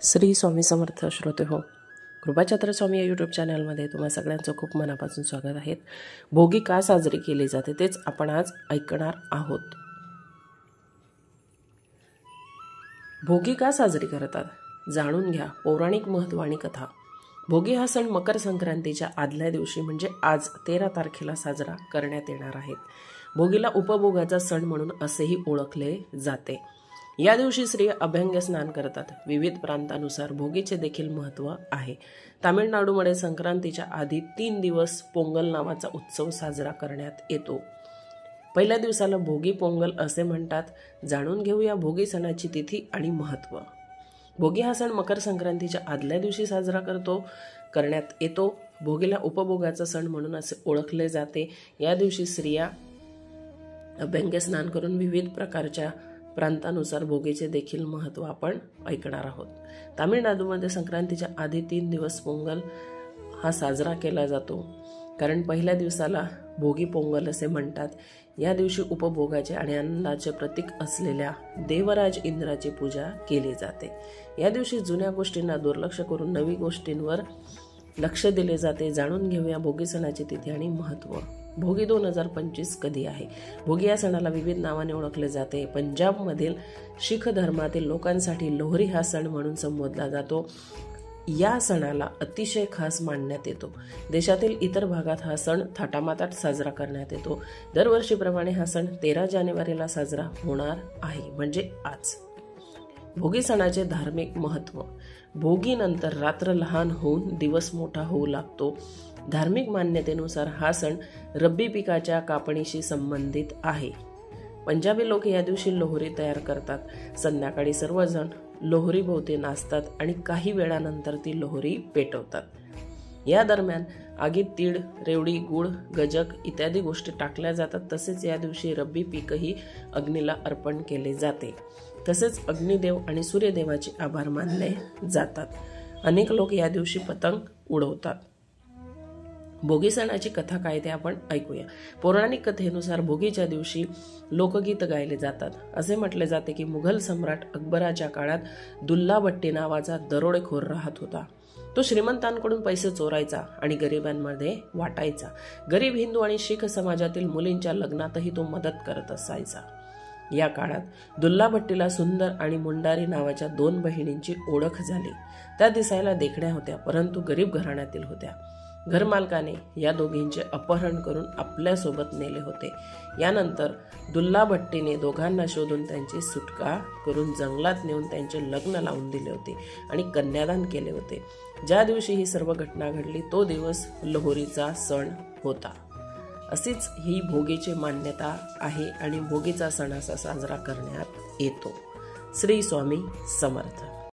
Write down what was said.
श्री स्वामी समर्थ श्रोते हो, कृपाचार्य स्वामी या यूट्यूब चॅनलमध्ये तुम्हा सगळ्यांचं खूप मनापासून स्वागत आहे। भोगी का साजरी केली जाते तेच आपण आज ऐकणार आहोत। भोगी का साजरी करतात जाणून घ्या पौराणिक महत्त्व आणि कथा। भोगी हा सण मकर संक्रांतीच्या आदल्या दिवशी म्हणजे आज 13 तारखेला साजरा करण्यात येणार आहे। भोगीला उपभोगाचा सण म्हणून असेही ओळखले जाते। या दिवशी स्त्रिया अभ्यंग स्नान करतात। विविध प्रांतानुसार भोगीचे देखील महत्त्व आहे। तामिळनाडूमध्ये संक्रांतीच्या आधी 3 दिवस पोंगल नावाचा उत्सव साजरा करण्यात येतो। पहिल्या दिवसाला भोगी पोंगल असे म्हणतात। जाणून घेऊया भोगी सणाची तिथी आणि महत्त्व। भोगी हा सण मकर संक्रांतीच्या आदल्या दिवशी साजरा करण्यात येतो। भोगीला उपभोगाचा सण म्हणून असे ओळखले जाते। या दिवशी स्त्रिया अभ्यंग स्नान करून विविध प्रकारच्या प्रांतानुसार भोगीचे देखील महत्त्व आपण ऐकणार आहोत। तामिळनाडूमध्ये संक्रांतीच्या आधी 3 दिवस पोंगल हा साजरा केला जातो, कारण पहिल्या दिवसाला भोगी पोंगल असे म्हणतात। या दिवशी उपभोगाचे आणि आनंदाचे प्रतीक असलेल्या देवराज इंद्राची पूजा केली जाते। या दिवशी जुन्या गोष्टींना दुर्लक्ष करून नवीन गोष्टींवर लक्ष दिले जाते। जाणून घेऊया भोगी सणाची तिथी आणि महत्त्व। भोगी 2025 कधी आहे? भोगी या सणाला विविध नावाने ओळखले जाते। पंजाबमधील शीख धर्मातील लोकांसाठी लोहरी हा सण म्हणून संबोधला जातो। या सणाला अतिशय खास मानण्यात येतो। देशातील इतर भागात हा सण थाटामाटात साजरा करण्यात येतो। दरवर्षीप्रमाणे हा सण 13 जानेवारीला साजरा होणार आहे, म्हणजे आज। भोगी सणाचे धार्मिक महत्त्व। भोगीनंतर रात्र लहान होऊन दिवस मोठा होऊ लागतो। धार्मिक मान्यतेनुसार हा सण रब्बी पिकाच्या कापणीशी संबंधित आहे। पंजाबी लोक या दिवशी लोहरी तयार करतात। संध्याकाळी सर्वजण लोहरीभोवती नाचतात आणि काही वेळानंतर ती लोहरी पेटवतात। या दरम्यान आगीत तीळ, रेवडी, गूळ, गजक इत्यादी गोष्टी टाकल्या जातात। तसेच या दिवशी रब्बी पीकही अग्नीला अर्पण केले जाते। तसेच अग्निदेव आणि सूर्यदेवाचे आभार मानले जातात। अनेक लोक या दिवशी पतंग उडवतात। भोगी सणाची कथा काय ते आपण ऐकूया। पौराणिक कथेनुसार भोगीच्या दिवशी लोकगीत गायले जातात। असे म्हटले जाते की मुघल सम्राट अकबराच्या काळात दुल्ला भट्टी नावाचा दरोडेखोर राहत होता। तो श्रीमंतांकडून पैसे चोरायचा आणि गरिबांमध्ये वाटायचा। गरीब हिंदू आणि शीख समाजातील मुलींच्या लग्नातही तो मदत करत असायचा। या काळात दुल्ला भट्टीला सुंदर आणि मुंडारी नावाच्या 2 बहिणींची ओळख झाली। त्या दिसायला देखण्या होत्या, परंतु गरीब घराण्यातील होत्या। घरमालकाने या दोघींचे अपहरण करून आपल्यासोबत नेले होते। यानंतर दुल्ला भट्टीने दोघांना शोधून त्यांची सुटका करून जंगलात नेऊन त्यांचे लग्न लावून दिले होते आणि कन्यादान केले होते। ज्या दिवशी ही सर्व घटना घडली तो दिवस लोहरीचा सण होता। अशीच ही भोगीची मान्यता आहे आणि भोगीचा सण असा साजरा करण्यात येतो। श्री स्वामी समर्थ।